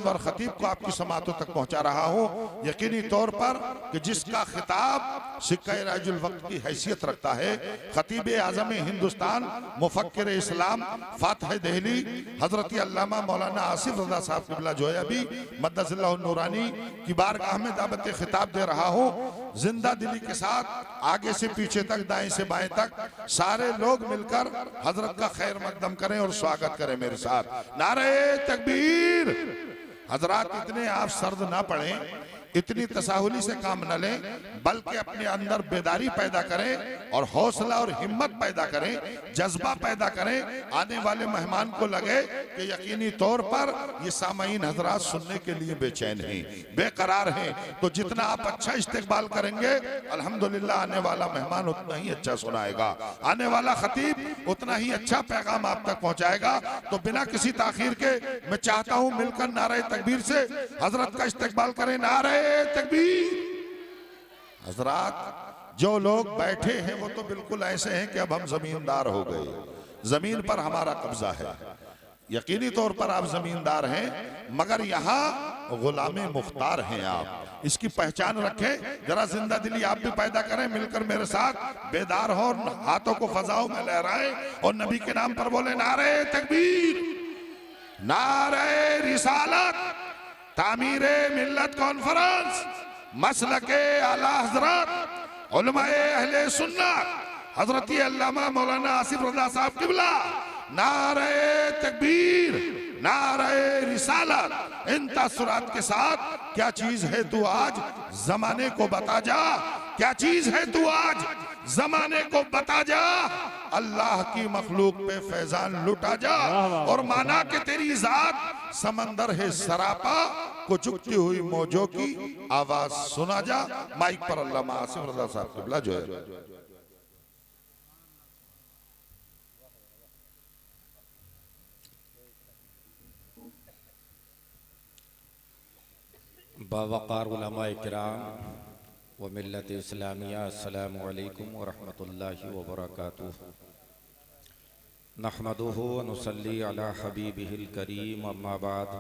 और खतीब को आपकी समातों तक पहुंचा रहा हूं, यकीनी तौर पर कि जिसका खिताब सिक्का राजुल वक्त की हैसियत रखता है, खतीब आज़म हिंदुस्तान, मुफक्किर इस्लाम, फातिह दिल्ली हजरत अल्लामा मौलाना आसिफ रज़ा साहब क़िबला जोयाबी मद्दसिल्लाहु नूरानी की बारगाह में दावत खिताब दे रहा हूं। जिंदा दिली के साथ आगे से पीछे तक, दाएं से बाएं तक सारे लोग मिलकर हजरत का खैर मकदम करें और स्वागत करें मेरे साथ। नारे तकबीर। हजरात, इतने आप सर्द ना पड़ें, इतनी तसाहुली से काम न लें, बल्कि अपने अंदर बेदारी पैदा करें और हौसला और हिम्मत पैदा करें, जज्बा पैदा करें। आने वाले मेहमान को लगे कि यकीनी तौर पर ये सामाईन हजरात सुनने के लिए बेचैन हैं, बेकरार हैं। तो जितना आप अच्छा इस्तेकबाल करेंगे, अल्हम्दुलिल्लाह आने वाला मेहमान उतना ही अच्छा सुनाएगा, आने वाला खतीब उतना ही अच्छा पैगाम आप तक पहुंचाएगा। तो बिना किसी ताखीर के मैं चाहता हूं मिलकर नारे तकबीर से हजरत का इस्तेकबाल करें। नारे तकबीर। हजरात, जो लोग बैठे हैं वो तो बिल्कुल ऐसे हैं कि अब हम जमींदार हो गए, जमीन पर हमारा कब्जा है। यकीनी तौर पर आप जमींदार हैं, मगर यहाँ गुलामे मुख्तार हैं आप, इसकी पहचान रखें। जरा जिंदा दिली आप भी पैदा करें, मिलकर मेरे साथ बेदार हो, हाथों को फजाओं में लहराएं और नबी के नाम पर बोले नारे तकबीर, नारे रिसालत, तामीरे मिल्लत कॉन्फ्रेंस, मसलके आला हजरत उलमाए अहले सुन्नत हजरत अल्लामा मौलाना आसिफ रज़ा साहब क़िबला। नारे तकबीर, नारे रिसालत। इन तासुरात के साथ क्या चीज है तू आज जमाने को बता जा, क्या चीज है तू आज जमाने को बता जा। अल्लाह की मखलूक पे फैजान लुटा जा और माना कि तेरी जात समंदर है सरापा, को चुकती हुई मौजों की आवाज सुना जा। माइक पर अल्लामा आसिफ रज़ा साहब क़िबला जो है। बावक़ार उलमाए किराम व मिल्लत इस्लामिया, अस्सलामु अलैकुम व रहमतुल्लाहि व बरकातुहू। नहमदुहु व नुसल्ली अला हबीबिहिल करीम, अम्मा बाद,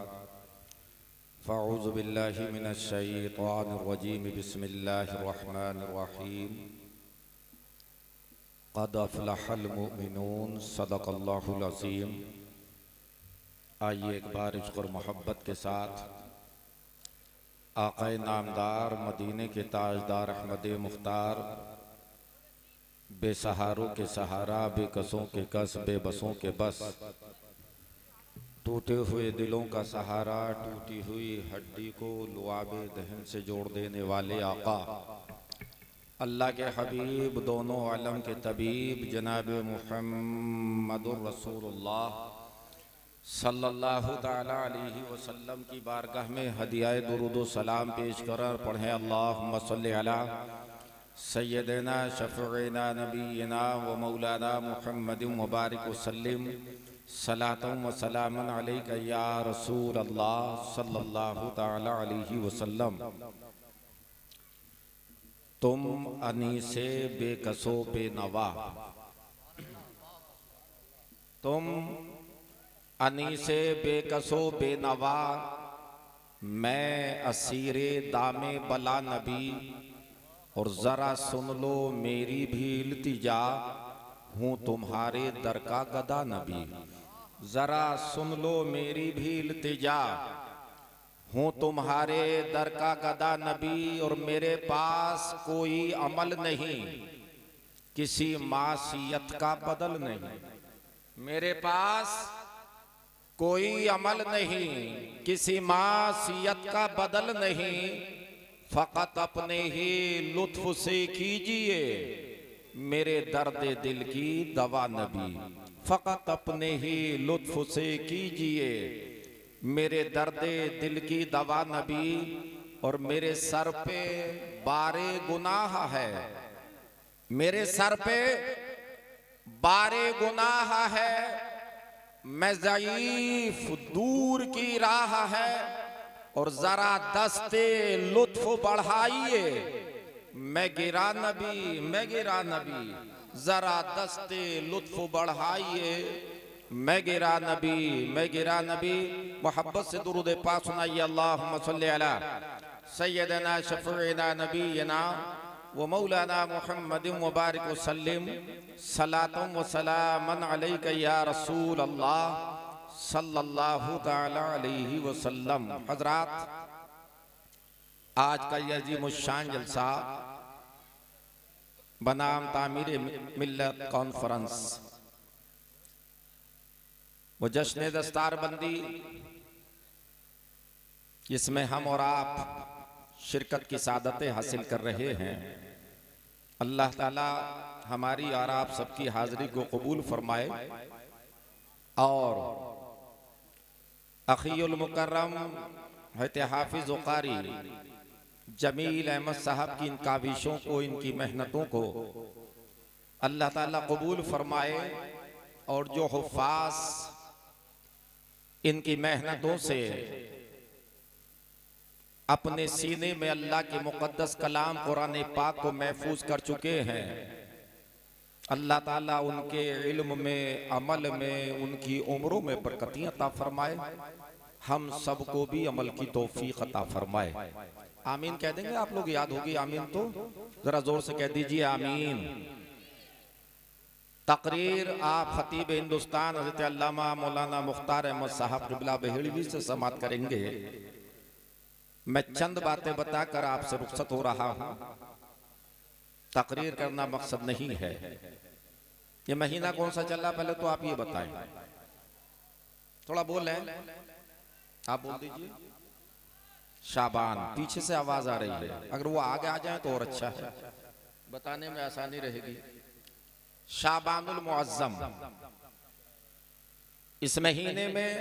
फ़अऊज़ु बिल्लाहि मिनश शैतानिर रजीम, बिस्मिल्लाहिर रहमानिर रहीम। क़द अफ़लहल मुमिनून, सदक़ल्लाहुल अज़ीम। आइए एक बार इश्क़ और मोहब्बत के साथ आक़ाए नामदार, मदीने के ताजदार, अहमद मुख्तार, बेसहारों के सहारा, बेकसों के कस, बेबसों के बस, टूटे हुए दिलों का सहारा, टूटी हुई हड्डी को लुआबे दहन से जोड़ देने वाले आका, अल्लाह के हबीब, दोनों आलम के तबीब, जनाब मुहम्मदुर रसूलुल्लाह सल्लल्लाहु ताला अलैहि वसल्लम की बारगाह में हदियाए दुरूद व सलाम पेश कर पढ़ें अल्लाहुम्मा सल्लि अला सय्यदना शफ़ीना नबीना व मौलाना मुहम्मदिन मुबारक वसल्लिम सलातम व सलामन अलैका या रसूल अल्लाह सल्लल्लाहु ताला अलैहि वसल्लम। तुम अनीसे बेकसो बेनवा, तुम अनीसे बेकसो बेनवा, मैं असीरे दामे बला नबी, और ज़रा सुन लो मेरी भी इल्तिजा, हूँ तुम्हारे दर का गदा नबी। ज़रा सुन लो मेरी भी इल्तिजा, हूँ तुम्हारे दर का गदा नबी, और मेरे पास कोई अमल नहीं, किसी मासियत का बदल नहीं। मेरे पास कोई अमल नहीं, किसी मासियत का बदल नहीं, फ़कत अपने ही लुत्फ से कीजिए मेरे दर्द दिल की दवा नबी। फ़कत अपने ही लुत्फ से कीजिए मेरे दर्द दिल की दवा नबी, और मेरे सर पे बारे गुनाह है, मेरे सर पे बारे गुनाह है, मैं ज़ईफ़ दूर की राह है, और ज़रा दस्ते लुत्फ बढ़ाइए मैं गिरा नबी, मैं गिरा नबी, ज़रा दस्ते लुत्फ बढ़ाइए मैं गिरा नबी मोहब्बत से दुरूद पाक सुनाइए। अल्लाहुम्मा सल्ली अला सय्यदना शफ़ीना नबीना व मौलाना मुहम्मदिन व बारिक व सल्लिम सलातुम व सलामन अलैका या रसूल अल्लाह सल्लल्लाहु तआला अलैहि वसल्लम। हज़रात, आज का यह अज़ीमुश्शान जलसा बनाम तामीर मिल्लत कॉन्फ्रेंस वो जश्न दस्तारबंदी, इसमें हम और आप शिरकत की सादतें हासिल कर रहे हैं। अल्लाह ताला हमारी और आप सबकी हाजिरी को कबूल फरमाए और अखीउल मुकर्रम हज़रत हाफिज़ कारी जमील अहमद साहब की इन काविशों को, इनकी मेहनतों को अल्लाह ताला कबूल फरमाए और जो हुफ़ाज़ इनकी मेहनतों से अपने सीने में अल्लाह के मुक़द्दस कलाम कुरान पाक को महफूज कर चुके हैं, अल्लाह ताला उनके इल्म में, अमल में, उनकी उम्रों में बरकतियां अता फरमाए। हम सबको भी अमल की तौफीक अता फरमाए। आमीन कह देंगे आप लोग? याद होगी आमीन तो जरा जोर से कह दीजिए आमीन। तकरीर आप खतीब हिंदुस्तान हज़रत अल्लामा मौलाना मुख्तार अहमद साहब क़िबला बहेड़वी से समाअत करेंगे। मैं चंद बातें बताकर आपसे रुखसत हो रहा हूं। तकरीर करना मकसद नहीं है। ये महीना कौन सा चल रहा पहले तो आप ये बताएं। थोड़ा बोल रहे हैं आप, बोल दीजिए। शाबान। पीछे से आवाज आ रही है, अगर वो आगे आ जाए तो और अच्छा है, बताने में आसानी रहेगी। शाबानुल मुअज़्ज़म, इस महीने में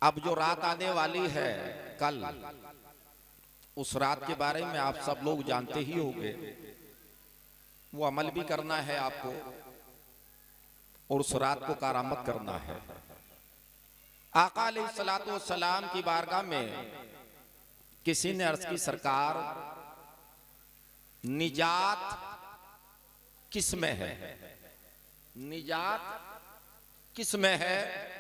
अब जो रात आने वाली है कल, उस रात के बारे में आप सब लोग जानते ही होंगे। वो अमल भी करना है आपको और उस रात को करामत करना है। आका अलैहिस्सलातु वस्सलाम की बारगाह में किसी ने अर्ज की, सरकार निजात किस में है? निजात किस में है?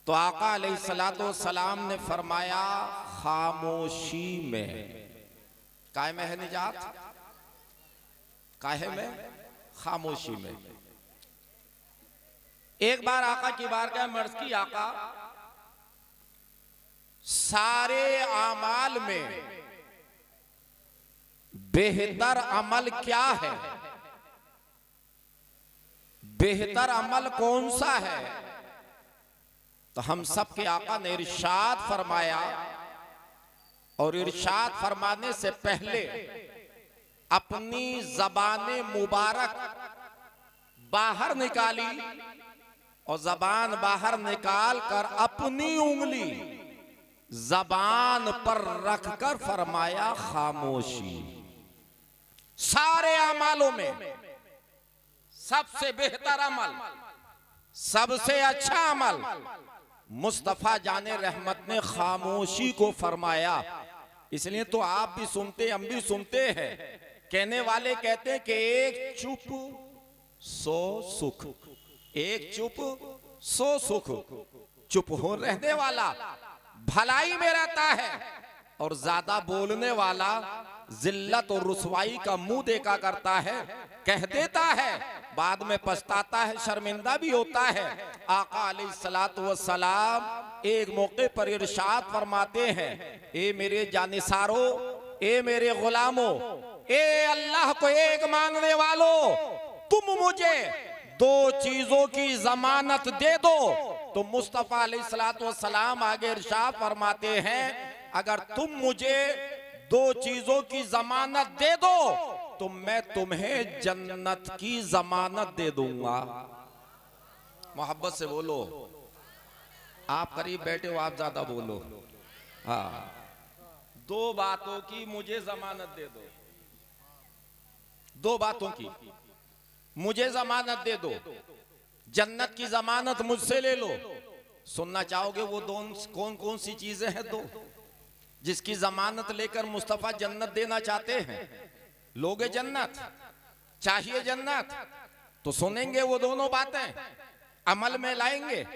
तो आका अलैहिस्सलातु वस्सलाम ने फरमाया खामोशी में। काहे में है निजात? काहे में? खामोशी में। एक बार आका की बारगाह में अर्ज की, आका सारे आमाल में बेहतर अमल क्या है? बेहतर अमल कौन सा है? तो हम सब के आका ने इरशाद फरमाया, और इरशाद फरमाने से पहले अपनी ज़बान मुबारक बाहर निकाली और ज़बान बाहर निकाल कर अपनी उंगली ज़बान पर रखकर फरमाया खामोशी। सारे अमालों में सबसे बेहतर अमल, सबसे अच्छा अमल मुस्तफा जाने रहमत ने खामोशी को फरमाया। इसलिए तो आप भी सुनते, हम भी सुनते हैं। कहने वाले कहते हैं कि एक चुप सो सुख, एक चुप सो सुख। चुप हो रहने वाला भलाई में रहता है और ज्यादा बोलने वाला जिल्लत और रुसवाई का मुंह देखा करता है, कह देता है, बाद में पछताता है, शर्मिंदा भी होता है। आका अलैहिस्सलातु वस्सलाम एक मौके पर इरशाद फरमाते हैं, ए मेरे जानिसारों, ए मेरे गुलामों, ए अल्लाह को एक मानने वालों, तुम मुझे दो चीजों की जमानत दे दो। तो मुस्तफा अलैहिस्सलातु वस्सलाम आगे इरशाद फरमाते हैं, अगर तुम मुझे दो चीजों की जमानत दे दो तो मैं तुम्हें जन्नत की जमानत दे दूंगा। मोहब्बत से बोलो, आप करीब बैठे हो, आप ज्यादा बोलो। हाँ, दो बातों की मुझे जमानत दे दो, दो बातों की मुझे जमानत दे दो, जन्नत की जमानत मुझसे ले लो। सुनना चाहोगे वो दोनों कौन कौन सी चीजें हैं दो जिसकी जमानत लेकर मुस्तफा जन्नत देना चाहते हैं? लोगे जन्नत? चाहिए जन्नत? तो सुनेंगे वो दोनों बातें, अमल में लाएंगे,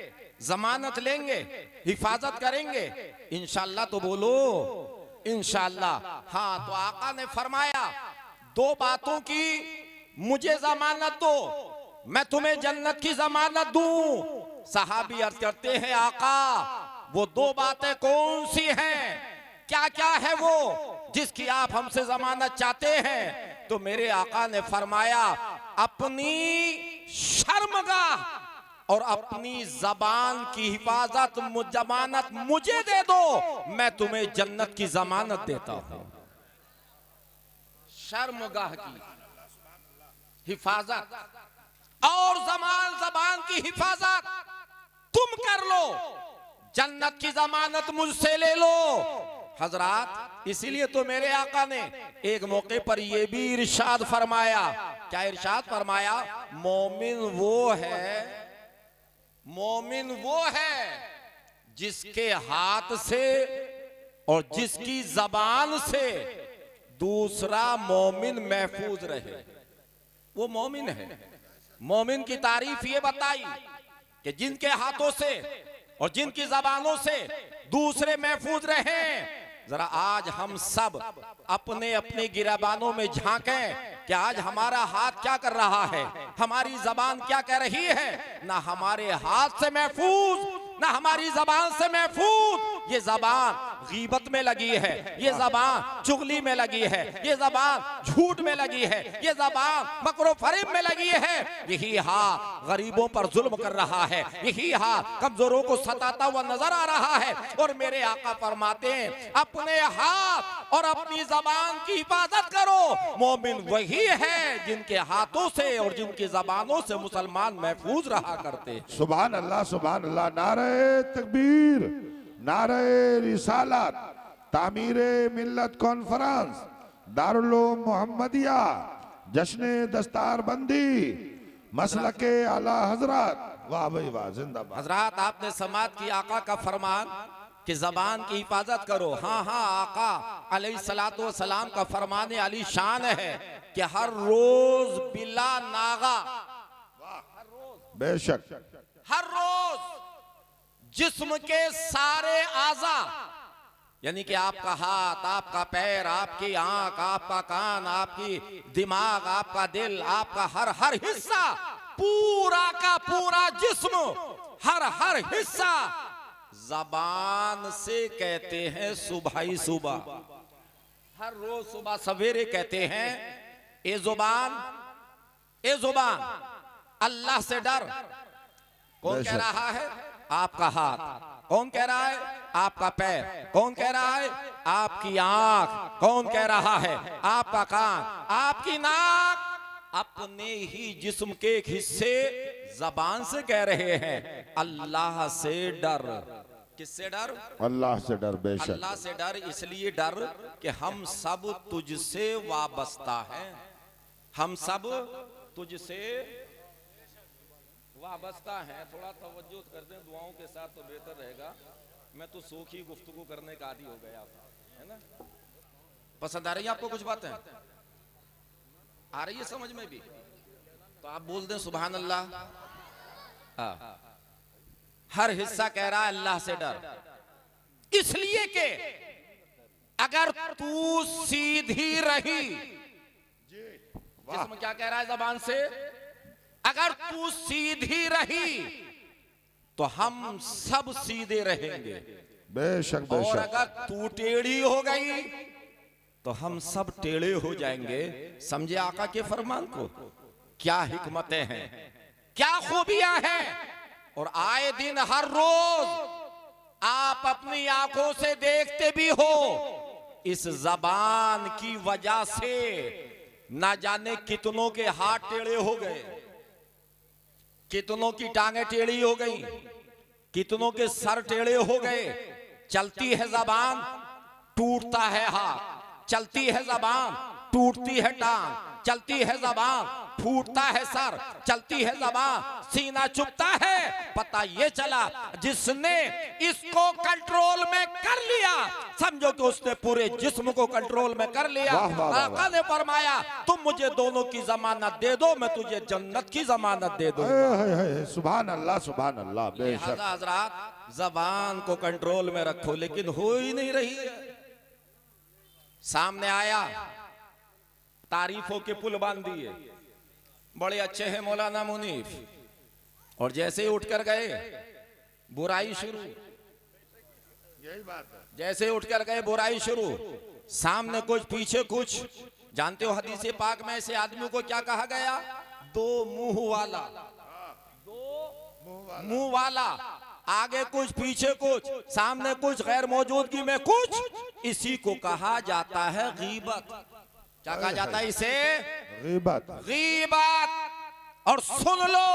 जमानत लेंगे, हिफाजत करेंगे इंशाअल्लाह। तो बोलो इंशाअल्लाह। हाँ, तो आका ने फरमाया दो बातों की मुझे जमानत दो, मैं तुम्हें जन्नत की जमानत दूं। सहाबी अर्ज करते हैं आका वो दो बातें कौन सी हैं, क्या क्या है वो जिसकी आप हमसे जमानत चाहते हैं? तो मेरे आका ने फरमाया अपनी शर्मगाह और अपनी जबान की हिफाजत जमानत मुझे दे दो, मैं तुम्हें जन्नत की जमानत देता हूं। शर्मगाह की हिफाजत और जबान की हिफाजत तुम कर लो, जन्नत की जमानत मुझसे ले लो। हजरात, इसीलिए तो मेरे आका ने एक मौके पर यह भी इरशाद फरमाया। क्या इरशाद फरमाया? मोमिन वो है जिसके हाथ से और जिसकी जबान से दूसरा मोमिन महफूज रहे, वो मोमिन है। मोमिन की तारीफ ये बताई कि जिनके हाथों से और जिनकी जबानों से दूसरे महफूज रहें। जरा आज हम सब अपने अपने गिरबानों में झांकें कि आज हमारा हाथ क्या कर रहा है, हमारी जबान क्या कह रही है। ना हमारे हाथ से महफूज, ना हमारी जबान से महफूज। ये जबान गीबत में लगी है, ये जबान चुगली में लगी है, ये जबान झूठ में लगी है, ये जबान मकरो फरेब में लगी है। यही हाथ गरीबों पर जुल्म कर रहा है, यही हाथ कमजोरों को सताता हुआ नजर आ रहा है। और मेरे आका फरमाते हैं अपने हाथ और अपनी जबान की हिफाजत करो। मोमिन वही है जिनके हाथों से और जिनकी जबानों से मुसलमान महफूज रहा करते। सुभान अल्लाह, सुभान अल्लाह। नारे तकबीर, नारे रिसालत, तामीरे मिल्लत कॉन्फ्रेंस, दारुल उलूम मोहम्मदिया, जश्न दस्तारबंदी, मसलके आला हजरत। वाह भाई वाह, जिंदाबाद। हजरत, आपने समात की आका का फरमान कि जबान की हिफाजत करो। हाँ हाँ, आका अलैहिस्सलातु वस्सलाम का फरमान अली शान है कि हर रोज बिला नागा, बेशक हर रोज जिस्म के सारे आज़ा, यानी कि आपका हाथ, आपका पैर, आपकी आंख, आपका कान, आपकी दिमाग, आपका दिल, आपका हर हिस्सा, पूरा का पूरा जिस्म, हर हिस्सा जबान से कहते हैं सुबह ही सुबह। हर रोज सुबह सवेरे कहते हैं ए जुबान, ए जुबान अल्लाह से डर। कौन कह रहा है? आपका हाथ। कौन कह रहा है? आपका पैर। कौन कह रहा है? आपकी आंख। कौन कह रहा है? आपका कान, आपकी नाक। अपने ही जिस्म के एक हिस्से जबान से कह रहे हैं अल्लाह से डर। किससे डर? अल्लाह से डर। बेशक अल्लाह से डर, इसलिए डर कि हम सब तुझसे वाबस्ता हैं, हम सब तुझसे वाबस्ता है। थोड़ा तवज्जो कर दें दुआओं के साथ तो बेहतर रहेगा। मैं तो सूखी गुफ्तगू करने का आदी हो गया है ना। पसंद आ रही है आपको कुछ बातें? आ रही है समझ में भी? तो आप बोल दें सुभान अल्लाह। हर हिस्सा कह रहा है अल्लाह से डर, इसलिए कि अगर तू सीधी रही, जिस्म क्या कह रहा है जबान से? अगर तू सीधी रही तो हम सब सीधे रहेंगे। बेशक बेशक। और अगर तू टेढ़ी हो गई तो हम सब टेढ़े हो जाएंगे। समझे आका के फरमान को? क्या हिकमतें हैं, क्या खूबियां हैं। और आए दिन हर रोज आप अपनी आंखों से देखते भी हो, इस जबान की वजह से ना जाने कितनों के हाथ टेढ़े हो गए, कितनों की टांगें टेढ़ी हो गई, कितनों के सर टेढ़े हो गए। चलती है जबान, टूटता है हाथ। चलती है जबान, टूटती है टांग। चलती है जबान, फूटता है सर, चलती है जबान, सीना चुभता है। पता ये चला जिसने इसको कंट्रोल में कर लिया, समझो कि उसने पूरे जिस्म को कंट्रोल में कर लिया। आका ने फरमाया तुम मुझे दोनों की जमानत दे दो, मैं तुझे जन्नत की जमानत दे दूंगा। सुभान अल्लाह, सुभान अल्लाह। बेशक हजरात, जबान को कंट्रोल में रखो, लेकिन हो ही नहीं रही है। सामने आया, तारीफों के पुल बांध दिए, बड़े अच्छे हैं मौलाना मुनीफ, और जैसे ही उठकर गए बुराई शुरू। यही बात है, जैसे उठकर गए बुराई शुरू, सामने कुछ पीछे कुछ। जानते हो हदीस पाक में ऐसे आदमी को क्या कहा गया? दो मुंह वाला, दो मुंह वाला, आगे कुछ पीछे कुछ, सामने कुछ, गैर मौजूदगी में कुछ। इसी को कहा जाता है गीबत। क्या कहा जाता है इसे? गीबत। गीबत। और सुन लो,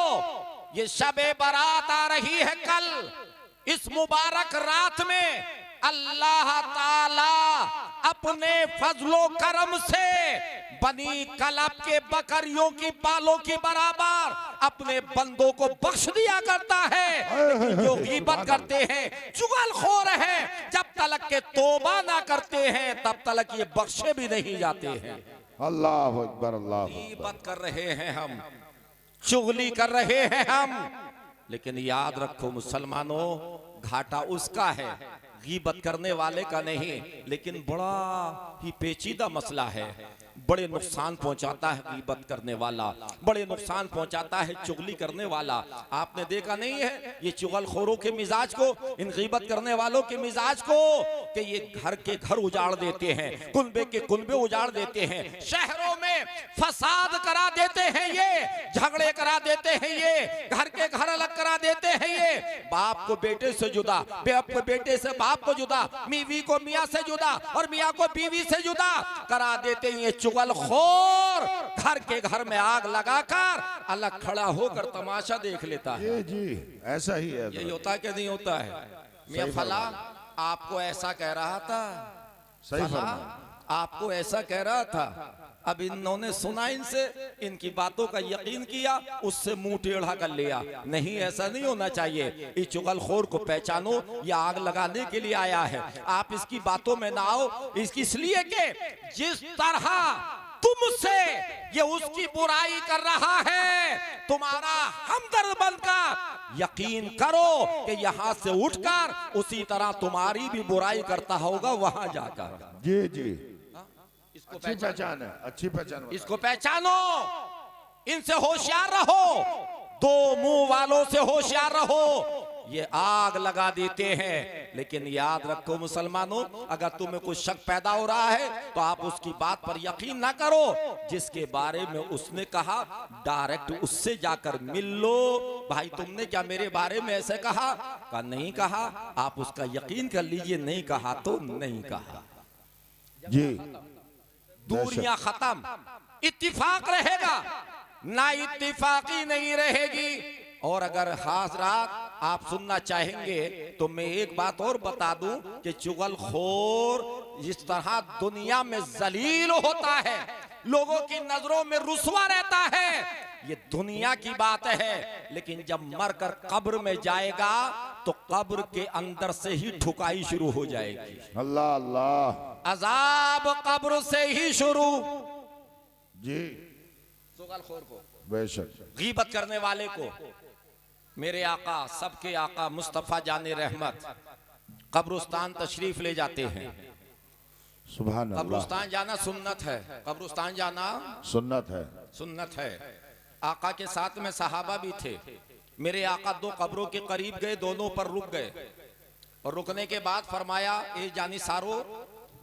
ये शबे बारात आ रही है कल, इस मुबारक रात में अल्लाह ताला अपने फजलो करम से बनी कलब के बकरियों की बालों की बराबर अपने बंदों को बख्श दिया करता है। लेकिन जो गीबत करते हैं, चुगलखोर हैं, जब तलक के तौबा ना करते हैं तब तलक ये बख्शे भी नहीं जाते हैं। अल्लाह अकबर, अल्लाह। गीबत कर रहे हैं हम, चुगली कर रहे हैं हम, लेकिन याद रखो मुसलमानों, घाटा उसका है, गीबत करने वाले का नहीं। लेकिन बड़ा ही पेचीदा मसला है, बड़े नुकसान पहुंचाता है गीबत करने वाला, बड़े नुकसान पहुंचाता है चुगली करने वाला। आपने देखा नहीं है ये चुगलखोरों के मिजाज को, इन गीबत करने वालों के मिजाज को, कि ये घर के घर उजाड़ देते हैं, कुनबे के कुनबे उजाड़ देते हैं, शहरों में फसाद करा देते हैं, ये झगड़े करा देते हैं, ये घर के घर अलग करा देते हैं, ये बाप को बेटे से जुदा, बाप को बेटे से बाप को जुदा, बीवी को मियाँ से जुदा और मियाँ को बीवी से जुदा करा देते हैं। चुगलखोर घर के घर में आग लगाकर अलग खड़ा होकर तमाशा देख लेता है। जी ऐसा ही है। यही होता है कि नहीं होता है? मियाँ फला आपको ऐसा कह रहा था, सही फला आपको ऐसा कह रहा था, अब इन्होंने सुना इनसे, इनकी बातों का यकीन किया, उससे मुंह टेढ़ा कर लिया। नहीं, ऐसा नहीं होना चाहिए। इस चुगलखोर को पहचानो, ये आग लगाने के लिए आया है। आप इसकी बातों में ना आओ, इसलिए कि जिस तरह तुमसे ये उसकी बुराई कर रहा है, तुम्हारा हमदर्द बनकर यकीन करो कि यहाँ से उठकर उसी तरह तुम्हारी भी बुराई करता होगा वहां जाकर। जी जी, अच्छी पहचान है, अच्छी पहचान। इसको पहचानो, इनसे होशियार रहो, दो मुंह वालों से होशियार रहो, ये आग लगा देते हैं। लेकिन याद रखो मुसलमानों, अगर तुम्हें कुछ शक पैदा हो रहा है तो आप उसकी बात पर यकीन ना करो। जिसके बारे में उसने कहा डायरेक्ट उससे जाकर मिल लो। भाई तुमने क्या मेरे बारे में ऐसे कहा? नहीं कहा। आप उसका यकीन कर लीजिए, नहीं कहा तो नहीं कहा। जी, दूरियां खत्म, इत्तिफाक रहेगा, ना इत्तिफाकी नहीं रहेगी। और अगर हाज़रात आप सुनना चाहेंगे तो मैं एक बात और बता दूं कि चुगलखोर जिस तरह दुनिया में जलील होता है, लोगों की नजरों में रुसवा रहता है, ये दुनिया की बात है। लेकिन जब मरकर कब्र में जाएगा तो कब्र के अंदर से ही ठुकाई शुरू हो जाएगी। अल्लाह अल्लाह। अजाब कब्र से ही शुरू। जी, चुगलखोर को, बेशक, गीबत करने वाले को, मेरे आका, सबके आका मुस्तफा जाने रहमत कब्रिस्तान तशरीफ ले जाते हैं। सुभान अल्लाह। कब्रिस्तान जाना सुन्नत है, कब्रिस्तान जाना सुन्नत है, सुन्नत है। आका के साथ में सहाबा भी थे। मेरे आका दो कब्रों के करीब गए, दोनों पर रुक गए और रुकने के बाद फरमाया, ए जानी सारो,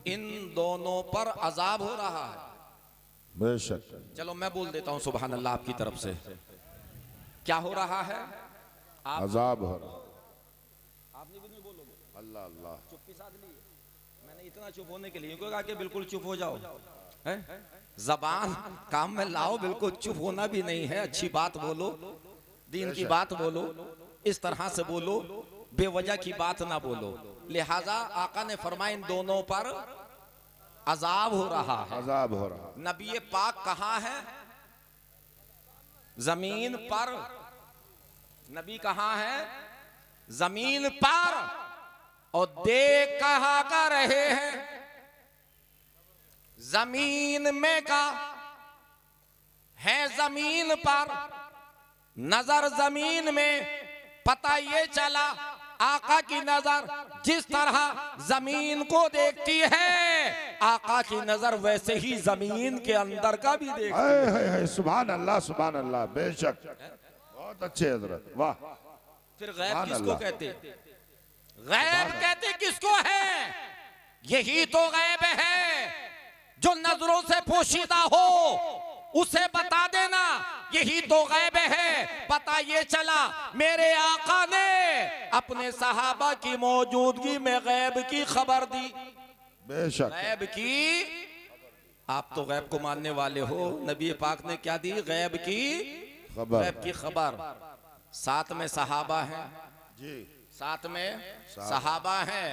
इन दोनों पर अजाब हो रहा है। बेशक। चलो मैं बोल देता हूँ सुभान अल्लाह आपकी तरफ से। क्या हो रहा है? अजाब हो रहा। आपने भी नहीं बोलोगे? अल्लाह अल्लाह। चुप्पी साध ली। मैंने इतना चुप होने के लिए कहा कि बिल्कुल चुप हो जाओ। है? जबान काम में लाओ, बिल्कुल चुप होना भी नहीं है। अच्छी बात बोलो, दीन की बात बोलो, इस तरह से बोलो, बेवजह की बात ना बोलो। लिहाजा आका ने फरमाया इन दोनों पर अजाब हो रहा है। अजाब हो रहा। नबी पाक कहाँ है? जमीन पर। नबी कहाँ है? जमीन पर। और देख कहाँ का रहे हैं? जमीन में का है, जमीन पर। नजर जमीन में, पता ये चला आका की नजर जिस तरह जमीन को देखती है, आका की नजर वैसे ही जमीन के अंदर का भी देखती है। सुभान अल्लाह, सुभान अल्लाह, बेशक बहुत अच्छे हजरत, वाह। फिर गैब किसको कहते? गैब कहते किसको है? यही तो गैब है जो नजरों से पोशीदा हो, उसे बता देना, यही तो गैब है। पता ये चला मेरे आका ने अपने सहाबा की मौजूदगी में गैब की खबर दी। बेशक गैब की, आप तो गैब को मानने वाले हो, नबी पाक ने क्या दी? गैब की खबर। गैब की खबर। साथ में सहाबा हैं जी, साथ में सहाबा हैं।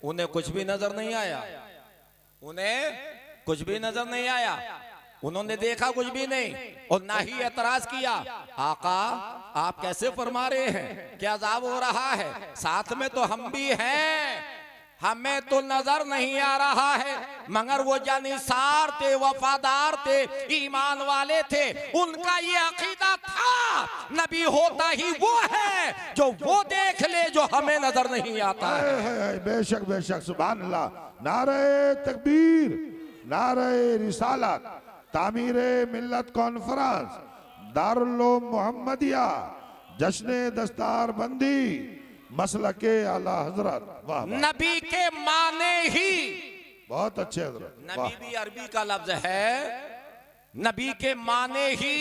उन्हें कुछ भी नजर नहीं आया, उन्हें कुछ भी नजर नहीं आया, उन्होंने देखा कुछ भी नहीं और ना ही एतराज किया। आका आप कैसे फरमा रहे हैं कि अजाब हो रहा है? साथ में तो हम भी हैं, हमें तो नजर नहीं आ रहा है, मगर वो जानिसार थे, वफादार थे, ईमान वाले थे, उनका ये अकीदा था नबी होता ही वो है जो वो देख ले जो हमें नजर नहीं आता है। बेशक बेशक, सुभान अल्लाह। नारे तकबीर, नारे रिसालत, तामीरे मिल्लत कॉन्फ्रेंस, दारुल उलूम मोहम्मदिया, जश्ने दस्तार बंदी, मसलके आला हजरत। वाह, नबी के माने ही, बहुत अच्छे हजरत। नबी भी अरबी का लफ्ज है, नबी के माने ही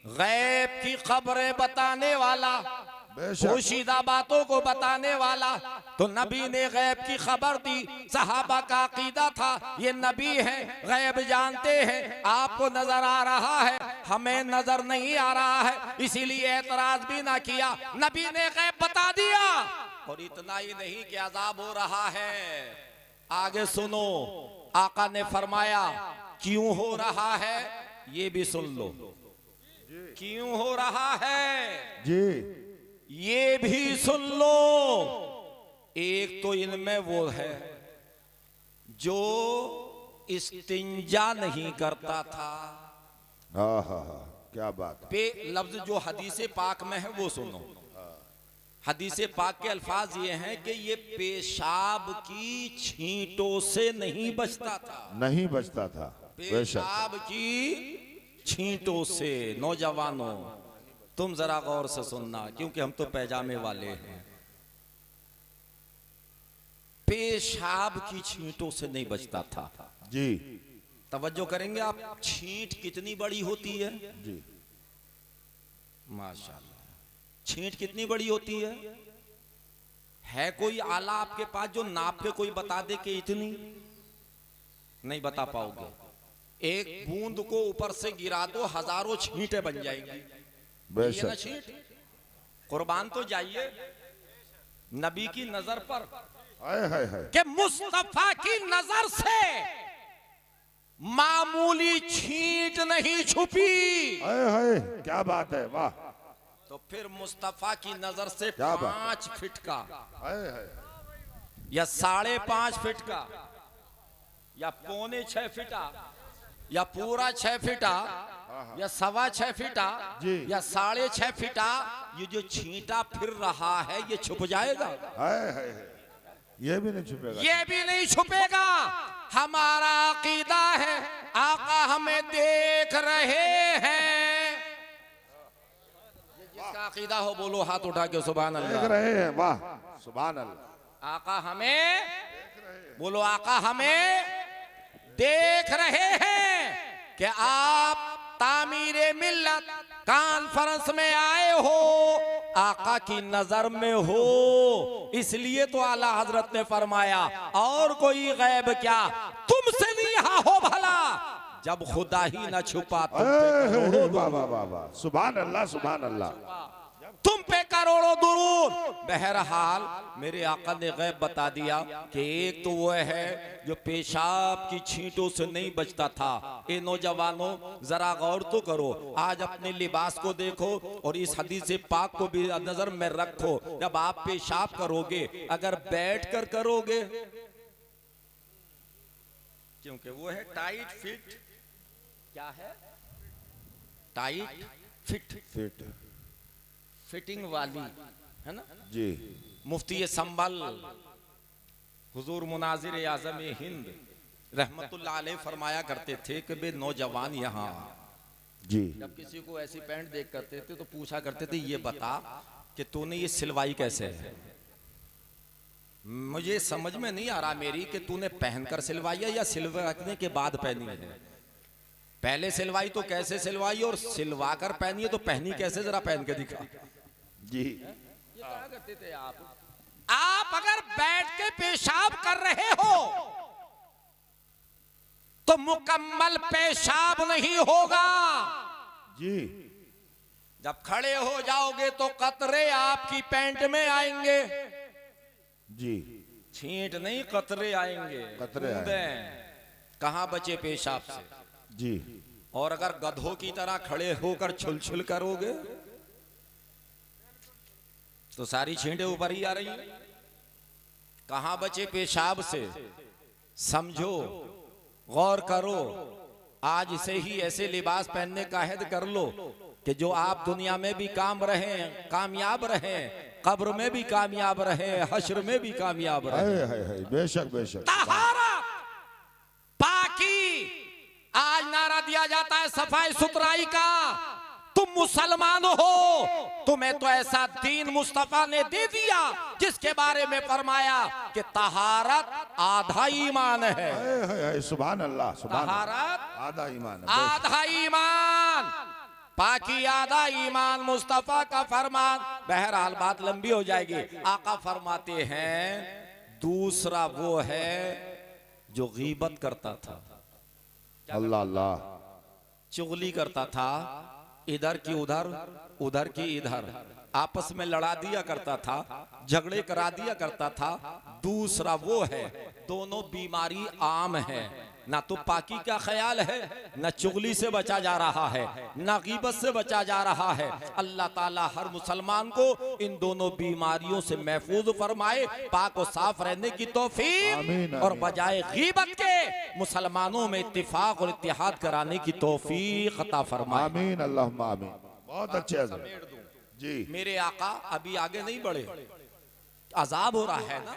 गैब की खबरें बताने वाला, पोशीदा बातों को बताने वाला। तो नबी ने गैब की खबर दी। सहाबा का अकीदा था ये नबी है, गैब जानते हैं, आपको नजर आ रहा है, हमें नजर नहीं आ रहा है, इसीलिए एतराज भी ना किया। नबी ने गैब बता दिया। और इतना ही नहीं कि अजाब हो रहा है, आगे सुनो, आका ने फरमाया क्यों हो रहा है, ये भी सुन लो। क्यों हो रहा है जी, ये भी सुन लो। एक तो इनमें वो है जो इस्तिंजा नहीं करता था। हाँ हाँ हाँ, क्या बात है। पे लफ्ज जो हदीस पाक में है वो सुनो। हदीस पाक के अल्फाज ये हैं कि ये पेशाब की छींटों से नहीं बचता था, नहीं बचता था। पेशाब की छींटों से। नौजवानों तुम जरा गौर से सुनना, क्योंकि हम तो पैजामे वाले हैं। पेशाब की छींटों से नहीं बचता था जी। तवज्जो करेंगे आप, छींट कितनी बड़ी होती है जी, माशाल्लाह। छींट कितनी बड़ी होती है कोई आला आपके पास जो नाप के कोई बता दे कि इतनी? नहीं बता पाओगे। एक बूंद को ऊपर से गिरा दो, हजारों छींटें बन जाएंगी। ये ना छींट, कुर्बान तो जाइए नबी की नजर पर, कि मुस्तफा की नजर से मामूली छींट नहीं छुपी। क्या बात है, वाह। तो फिर मुस्तफा की नजर से 5 फीट का या 5.5 फीट का या 5.25 फीटा या पूरा 6 फीटा या 6.25 फीटा या 6.5 फीटा, ये जो छींटा फिर रहा है ये छुप जाएगा? ये भी नहीं छुपेगा, ये भी नहीं छुपेगा। हमारा अकीदा है आका हमें देख रहे हैं। जिसका अकीदा हो बोलो हाथ उठा के सुभान अल्लाह। देख रहे हैं, वाह सुभान अल्लाह। आका हमें, बोलो आका हमें देख रहे हैं कि आप तामीरे मिल्लत कॉन्फ्रेंस में आए हो, आका की नजर में हो। इसलिए तो आला हजरत ने फरमाया और कोई गैब क्या तुमसे नहीं यहाँ हो भला, जब खुदा ही न छुपा तुम पे करोड़ों। सुभान अल्लाह, सुभान अल्लाह। तुम पे करोड़ों करोड़ों दुरूद। बहरहाल मेरे आका ने गैब बता दिया कि एक तो वो है जो पेशाब की छींटों से नहीं बचता था। ए नौजवानों जरा गौर तो करो, आज अपने लिबास को देखो और इस हदीस पाक को भी नजर में रखो। जब आप पेशाब करोगे अगर बैठकर करोगे, क्योंकि वो है टाइट फिट, क्या है टाइट फिट फिटिंग वाली, है ना जी। मुफ्ती संभल हुजूर मुनाजिर आजम हिंद रहमतुल्लाह अलैह फरमाया करते थे कि बे नौजवान यहाँ जी। जब किसी को ऐसी पैंट देख करते थे तो पूछा करते थे ये बता कि तूने ये सिलवाई कैसे है। मुझे समझ में नहीं आ रहा मेरी कि तूने पहनकर सिलवाई है या सिलवाने के बाद पहनी है। पहले सिलवाई तो कैसे सिलवाई और सिलवा कर पहनी है तो पहनी कैसे, जरा पहन के दिखा। जी ये कहा करते थे आप अगर बैठ के पेशाब कर रहे हो तो मुकम्मल पेशाब नहीं होगा। जी। जब खड़े हो जाओगे तो कतरे आपकी पैंट में आएंगे। जी। छींट नहीं, कतरे आएंगे, कतरे कहां बचे पेशाब से। जी। और अगर गधों की तरह खड़े होकर छुल छुल करोगे तो सारी छींटे ऊपर ही आ रही हैं। कहां बचे पेशाब से, समझो, गौर करो। आज से ही ऐसे लिबास पहनने का अहद कर लो कि जो आप दुनिया में भी कामयाब रहे, कब्र में भी कामयाब रहे, हश्र में भी कामयाब रहे। बेशक बेशक। तहारत, पाकी, आज नारा दिया जाता है सफाई सुथराई का। तुम मुसलमान हो, तुम्हें तो ऐसा दीन मुस्तफा ने दे दिया जिसके बारे में फरमाया कि तहारत आधा ईमान है। सुभान अल्लाह, सुभान तहारत आधा ईमान है, आधा ईमान, पाकी आधा ईमान, मुस्तफा का फरमान। बहरहाल बात लंबी हो जाएगी। आका फरमाते हैं दूसरा वो है जो गीबत करता था, अल्लाह अल्लाह, चुगली करता था, इधर की उधर, उधर की इधर, आपस में लड़ा दिया करता था, झगड़े करा दिया करता था। दूसरा वो है, दोनों बीमारी आम है, ना तो पाकी का ख्याल है, ना चुगली से बचा जा रहा है, ना गीबत से बचा जा रहा है। अल्लाह ताला हर मुसलमान को इन दोनों बीमारियों से महफूज फरमाए, पाक और साफ रहने की तौफीक, और बजाय गीबत के मुसलमानों में इत्तिफाक और इत्तिहाद कराने की तौफीक अता फरमाए। आमीन अल्लाहुम्मा आमीन। बहुत अच्छे जी। मेरे आका अभी आगे नहीं बढ़े, अजाब हो रहा है ना,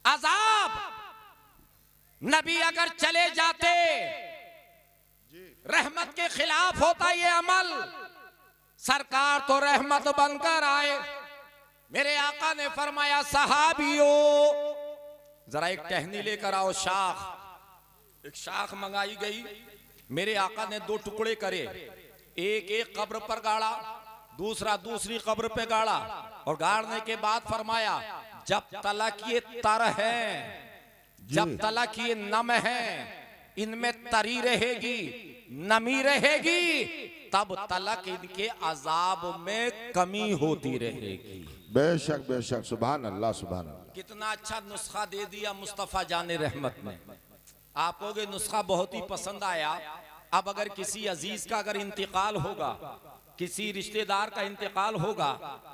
अजाब। नबी अगर चले जाते, रहमत के खिलाफ होता ये अमल, सरकार तो रहमत बनकर आए। मेरे आका ने फरमाया सहाबियों जरा एक टहनी लेकर आओ, शाख। एक शाख मंगाई गई, मेरे आका ने दो टुकड़े करे, एक एक कब्र पर गाड़ा, दूसरा दूसरी कब्र पे गाड़ा, और गाड़ने के बाद फरमाया जब तलक ये तर है, जब तलक ये नम है, इनमें तरी रहेगी, नमी रहेगी, तब तलक इनके अजाब में कमी होती रहेगी। बेशक बेशक, सुभान अल्लाह, सुभान अल्लाह। कितना अच्छा नुस्खा दे दिया मुस्तफा जाने रहमत ने। आपको ये नुस्खा बहुत ही पसंद आया। अब अगर किसी अजीज का अगर इंतकाल होगा, किसी रिश्तेदार का इंतकाल होगा,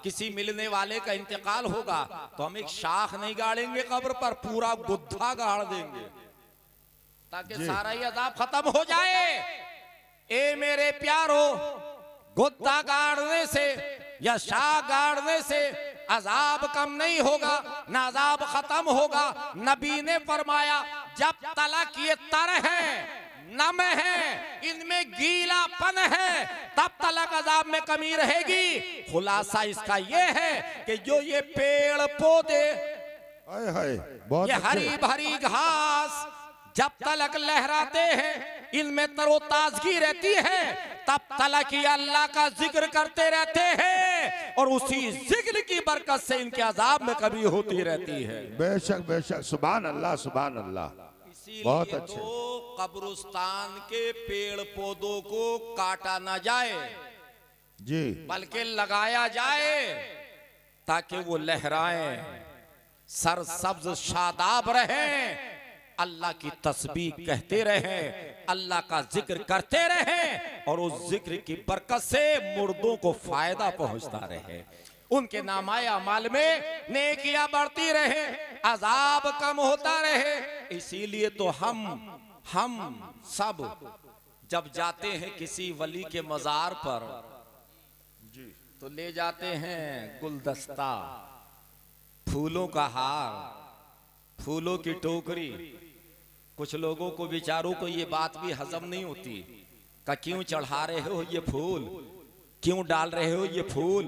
किसी मिलने वाले का इंतकाल होगा, तो हम एक शाख नहीं गाड़ेंगे कब्र पर, पूरा गुद्दा गाड़ देंगे ताकि सारा ही अजाब खत्म हो जाए। ए मेरे प्यारो, गुद्दा गाड़ने से या शाख गाड़ने से अजाब कम नहीं होगा, ना अजाब खत्म होगा। नबी ने फरमाया जब तलक ये तर है, नम है, इनमें गीलापन है, तब तलक अजाब में कमी रहेगी। खुलासा इसका ये है कि जो ये पेड़ पौधे, ये हरी भरी घास जब तलक लहराते हैं, इनमें तरोताजगी रहती है, तब तलक ही अल्लाह का जिक्र करते रहते हैं, और उसी जिक्र की बरकत से इनके अजाब में कमी होती रहती है। बेशक बेशक, सुभान अल्लाह, सुभान अल्लाह। बहुत अच्छे। तो कब्रिस्तान के पेड़ पौधों को काटा ना जाए जी, बल्कि लगाया जाए। ताकि वो लहराएं, सर सब्ज शादाब रहें, अल्लाह की तस्बीह कहते रहें, अल्लाह का जिक्र करते रहें और उस जिक्र की बरकत से मुर्दों को फायदा पहुंचता रहे, उनके नामाए अमाल में नेकियां बढ़ती रहे, अजाब कम होता रहे। इसीलिए तो हम सब जब जाते हैं किसी वली के मजार पर तो ले जाते हैं गुलदस्ता, फूलों का हार, फूलों की टोकरी। कुछ लोगों को बेचारों को ये बात भी हजम नहीं होती कि क्यों चढ़ा रहे हो ये फूल, क्यों डाल रहे हो ये फूल,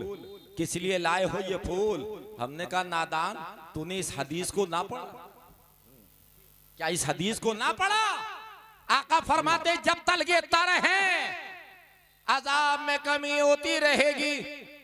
किस लिए लाए हो ये फूल। हमने कहा नादान, तूने इस हदीस को ना पढ़ा क्या? इस हदीस को ना पढ़ा? आका फरमाते जब तक ये तर है अजाब में कमी होती रहेगी।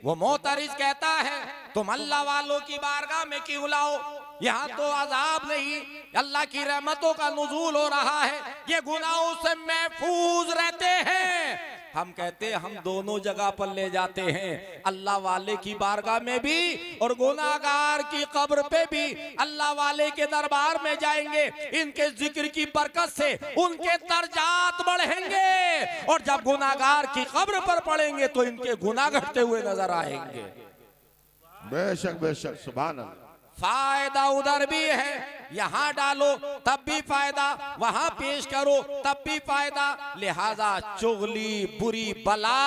वो मोतरिज कहता है तुम अल्लाह वालों की बारगाह में क्यों लाओ, यहाँ तो अजाब नहीं, अल्लाह की रहमतों का नुज़ूल हो रहा है, ये गुनाहों से महफूज रहते हैं। हम कहते हैं हम दोनों जगह पर ले जाते हैं, अल्लाह वाले की बारगाह में भी और गुनाहगार की कब्र पे भी। अल्लाह वाले के दरबार में जाएंगे, इनके जिक्र की बरकत से उनके दर्जात बढ़ेंगे और जब गुनाहगार की कब्र पर पड़ेंगे तो इनके गुनाह घटते हुए नजर आएंगे। बेशक बेशक, सुभान अल्लाह। फायदा उधर भी है, यहाँ डालो तब भी फायदा, वहां पेश करो तब भी फायदा। लिहाजा चुगली बुरी बला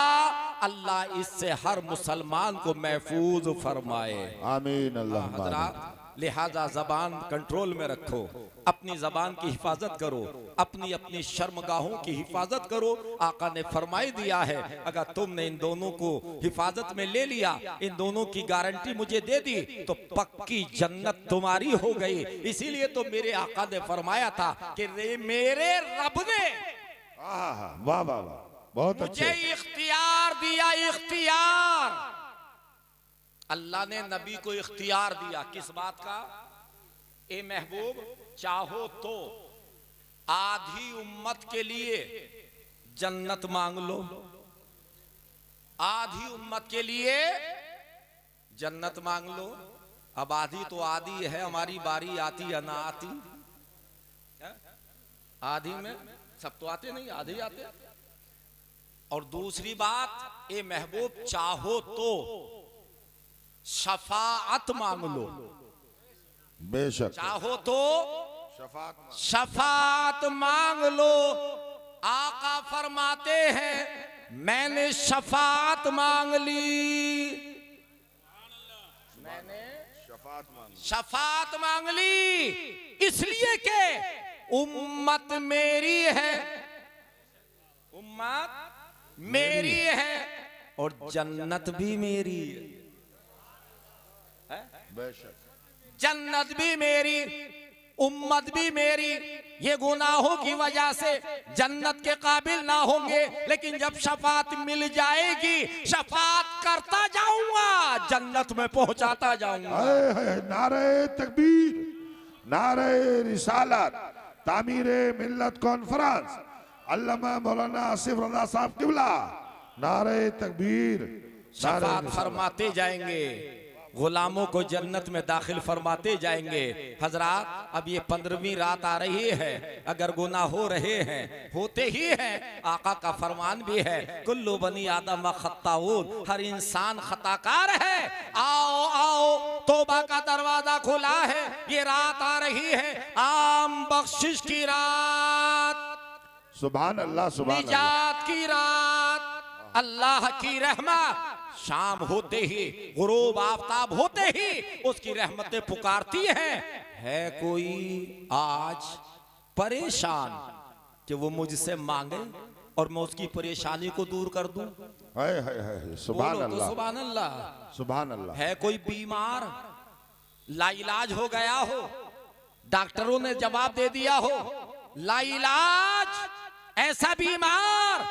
अल्लाह इससे हर मुसलमान को महफूज फरमाए, आमीन अल्लाह। हजरात लिहाजा जबान कंट्रोल में रखो, अपनी जबान की हिफाजत करो, अपनी अपनी शर्मगाहों की हिफाजत करो। आका ने फरमाई दिया है अगर तुमने इन दोनों को हिफाजत में ले लिया, इन दोनों की गारंटी मुझे दे दी तो पक्की जन्नत तुम्हारी हो गई। इसीलिए तो मेरे आका ने फरमाया था कि मेरे रब ने वाह वाह वाह, बहुत मुझे अच्छे। इख्तियार दिया, इख्तियार अल्लाह ने नबी को इख्तियार दिया। किस बात का? ए महबूब चाहो तो आधी उम्मत के लिए जन्नत मांग लो, आधी उम्मत के लिए जन्नत मांग लो। अब आधी तो आधी है, हमारी बारी आती या ना आती, आधी में सब तो आते नहीं, आधे आते। और दूसरी बात, ए महबूब चाहो तो शफाअत मांग लो, बेशक। चाहो तो शफाअत मांग लो। आका फरमाते हैं मैंने शफाअत मांग ली, मैंने शफाअत मांग ली इसलिए कि उम्मत मेरी है, उम्मत मेरी है और जन्नत भी मेरी है। जन्नत भी मेरी, उम्मत भी मेरी। ये गुनाहों की वजह से जन्नत के काबिल ना होंगे, लेकिन जब शफात मिल जाएगी शफात करता जाऊंगा, जन्नत में पहुंचाता जाऊंगा। नारे तकबीर, नारे रिसालत, तामीरे मिल्लत कॉन्फ्रेंस, अल्लामा मौलाना आसिफ रज़ा साहब किबला, नारे तकबीर। शफात फरमाते जाएंगे, गुलामों को जन्नत में दाखिल फरमाते जाएंगे। हजरात अब ये 15वीं रात आ रही है, अगर गुनाह हो रहे हैं, होते ही हैं, आका का फरमान भी है कुल्लु बनी आदम खत्ताऊन, हर इंसान खताकार है। आओ आओ तौबा का दरवाजा खुला है, ये रात आ रही है आम बख्शिश की रात, सुभान अल्लाह, सुभान अल्लाह, निजात की रात, अल्लाह की रहमत। शाम होते ही, गुरूब आफताब होते ही उसकी रहमतें पुकारती हैं। है कोई आज परेशान कि वो मुझसे मांगे और मैं उसकी परेशानी को दूर कर दूं? है सुभान अल्लाह, सुभान अल्लाह, सुभान अल्लाह। है कोई बीमार लाइलाज हो गया हो, डॉक्टरों ने जवाब दे दिया हो लाइलाज, ऐसा बीमार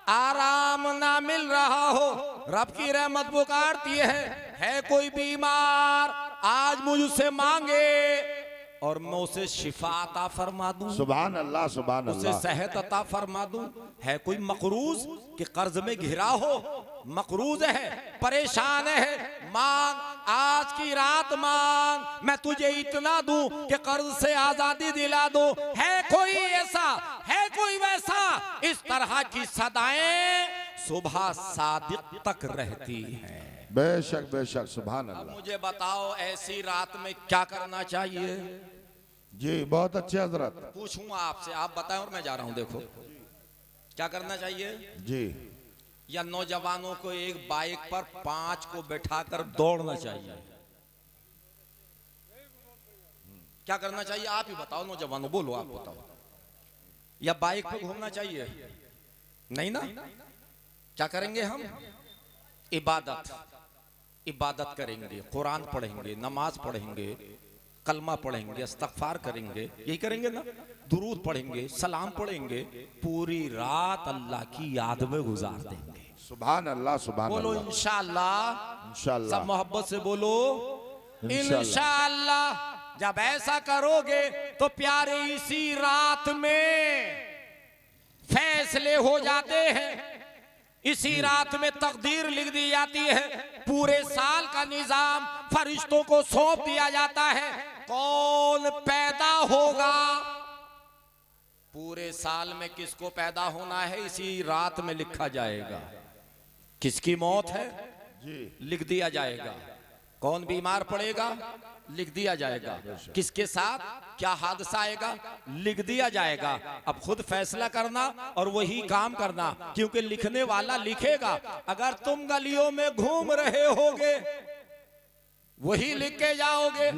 आराम ना मिल रहा हो, रब की रहमत पुकारती है कोई बीमार आज मुझसे मांगे और मैं उसे शिफा अता फरमा दूं, सुभान अल्लाह, सुभान उसे अल्लाह। सेहत अता फरमा दूं। है कोई मकरूज कि कर्ज में घिरा हो, मकरूज है, परेशान है, मांग, आज की रात मांग, मैं तुझे इतना दूं कि कर्ज से आजादी दिला दूं। है कोई ऐसा, है कोई वैसा? इस तरह की सदाएं सुबह सादिक तक रहती हैं। बेशक बेशक, सुभान अल्लाह। मुझे बताओ ऐसी रात में क्या करना चाहिए? जी बहुत अच्छे हजरत। पूछूंगा आपसे, आप बताएं और मैं जा रहा हूं। देखो क्या करना चाहिए जी। या नौजवानों को एक बाइक पर 5 को बैठाकर दौड़ना चाहिए? क्या करना चाहिए आप ही बताओ, नौजवानों बोलो, आप बताओ। या बाइक पे घूमना चाहिए? नहीं ना। क्या करेंगे हम? इबादत, इबादत करेंगे, कुरान पढ़ेंगे, नमाज पढ़ेंगे, कलमा पढ़ेंगे, इस्तगफार करेंगे, यही करेंगे ना। दुरूद पढ़ेंगे, सलाम पढ़ेंगे, पूरी रात अल्लाह की याद में गुजार देंगे। सुभान अल्लाह, सुभान बोलो अल्लाह। इंशाअल्लाह, इंशाअल्लाह, सब मोहब्बत से बोलो इंशाअल्लाह। इंशाअल्लाह। जब ऐसा करोगे तो प्यारे इसी रात में फैसले हो जाते हैं, इसी रात में तकदीर लिख दी जाती है, पूरे साल का निजाम फरिश्तों को सौंप दिया जाता है। कौन पैदा होगा, पूरे साल में किसको पैदा होना है, इसी रात में लिखा जाएगा। किसकी मौत है जी, लिख दिया जाएगा। कौन बीमार पड़ेगा लिख दिया जाएगा। किसके साथ क्या हादसा आएगा लिख दिया जाएगा। अब खुद फैसला करना और वही काम करना, क्योंकि लिखने वाला लिखेगा। अगर तुम गलियों में घूम रहे होगे वही लिख के जाओगे,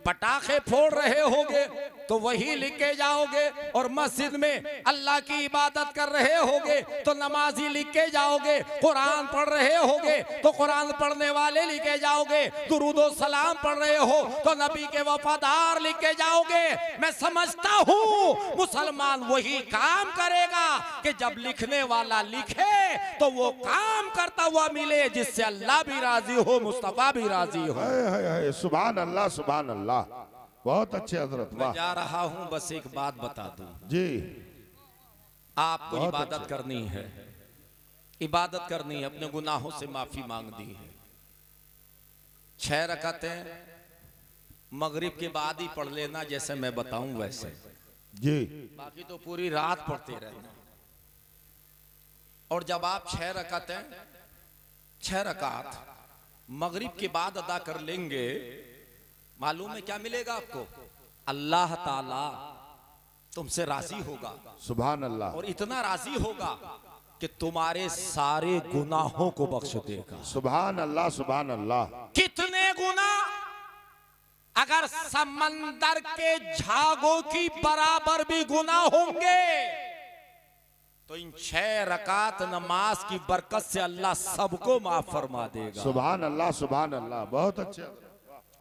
पटाखे फोड़ रहे होगे तो वही लिख के जाओगे, और मस्जिद में अल्लाह की इबादत कर रहे होगे तो नमाजी लिख के जाओगे, कुरान पढ़ रहे होगे तो कुरान पढ़ने वाले लिख के जाओगे, दुरूदो सलाम पढ़ रहे हो तो नबी के वफादार लिख के जाओगे। मैं समझता हूँ मुसलमान वही काम करेगा कि जब लिखने वाला लिखे तो वो काम करता हुआ मिले जिससे अल्लाह भी राजी हो, मुस्तफा भी राजी हो। है सुभान अल्लाह, सुभान अल्लाह। बहुत अच्छे हजरत, मैं वाह। जा रहा हूं, बस एक बात बता दूं, जी आपको बहुत इबादत अच्छे। करनी है, इबादत करनी है, अपने गुनाहों से माफी मांगनी है। 6 रकातें मगरिब के बाद ही पढ़ लेना, जैसे मैं बताऊं वैसे। जी बाकी तो पूरी रात पढ़ते रहना। और जब आप 6 रकात मगरिब के बाद अदा कर लेंगे, मालूम है क्या मिलेगा आपको? अल्लाह ताला तुमसे राजी होगा, सुभान अल्लाह, और इतना राजी होगा कि तुम्हारे सारे गुनाहों को बख्श देगा। सुभान अल्लाह, सुभान अल्लाह। कितने गुना? अगर समंदर के झागों की बराबर भी गुनाह होंगे तो इन 6 रकात नमाज की बरकत से अल्लाह सबको माफ फरमा देगा। सुभान अल्लाह, सुभान अल्लाह। बहुत अच्छे।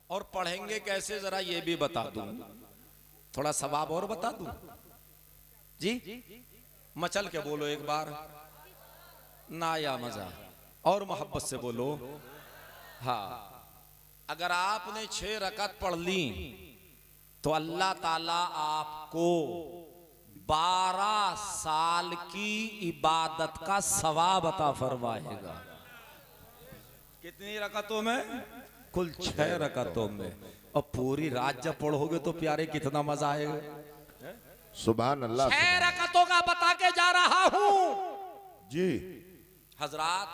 और पढ़ेंगे कैसे जरा ये भी बता दूं, थोड़ा सवाब और बता दूं जी। मचल के बोलो एक बार, ना या मजा, और मोहब्बत से बोलो। हाँ, अगर आपने 6 रकात पढ़ ली तो अल्लाह ताला आपको 12 साल की इबादत का सवाब अता फरमाएगा। कितनी रकातों में? कुल 6 रकातों में। और पूरी रात जब पढ़ोगे तो प्यारे कितना मजा आएगा। सुभान अल्लाह। 6 रकातों का बता के जा रहा हूं जी हजरात।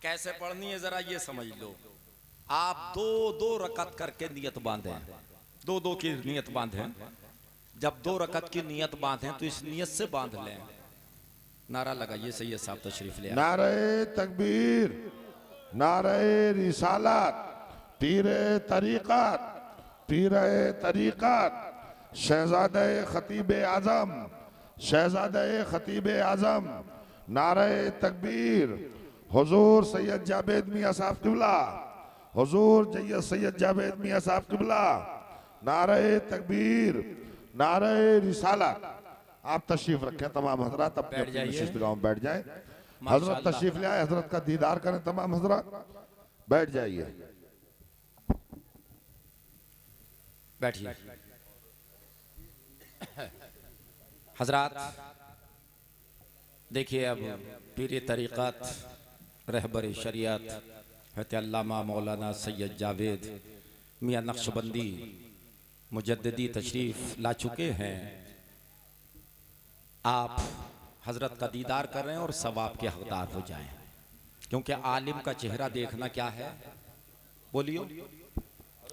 कैसे पढ़नी है जरा ये समझ लो। आप 2-2 रकात करके नियत बांधे, 2-2 की नियत बांधे। जब 2 रकात की नियत बांधे तो इस नियत से बांध लें। नारा लगाइए, सैयद साहब तशरीफ ले आए। नारे तकबीर, नारे रिसालत, पीरे तरीक़त, पीरे तरीक़त, शहजादे खतीब आजम, शहजादे खतीब आजम। नारे तकबीर, हुजूर सैयद जावेद मियां साहब किबला, हुजूर सैयद जावेद मियां साहब किबला। नारे तकबीर, नारे रिसालत। आप तशरीफ रखें तमाम हजरात, अपने अपने नशिस्तगाहों में बैठ जाएं। हजरत तशरीफ ले आए, हजरत का दीदार करें तमाम हजरात। बैठ जाइए, बैठिए। हजरात देखिए, अब पीर तरीक़त रहबर शरीयत हज़रत अल्लामा मौलाना सैयद जावेद मियाँ नक्शबंदी मुजद्दिदी तशरीफ़ ला चुके हैं। आप हज़रत का दीदार कर रहे हैं और सवाब के हकदार हो जाएं, क्योंकि आलिम का चेहरा देखना क्या है? बोलियो,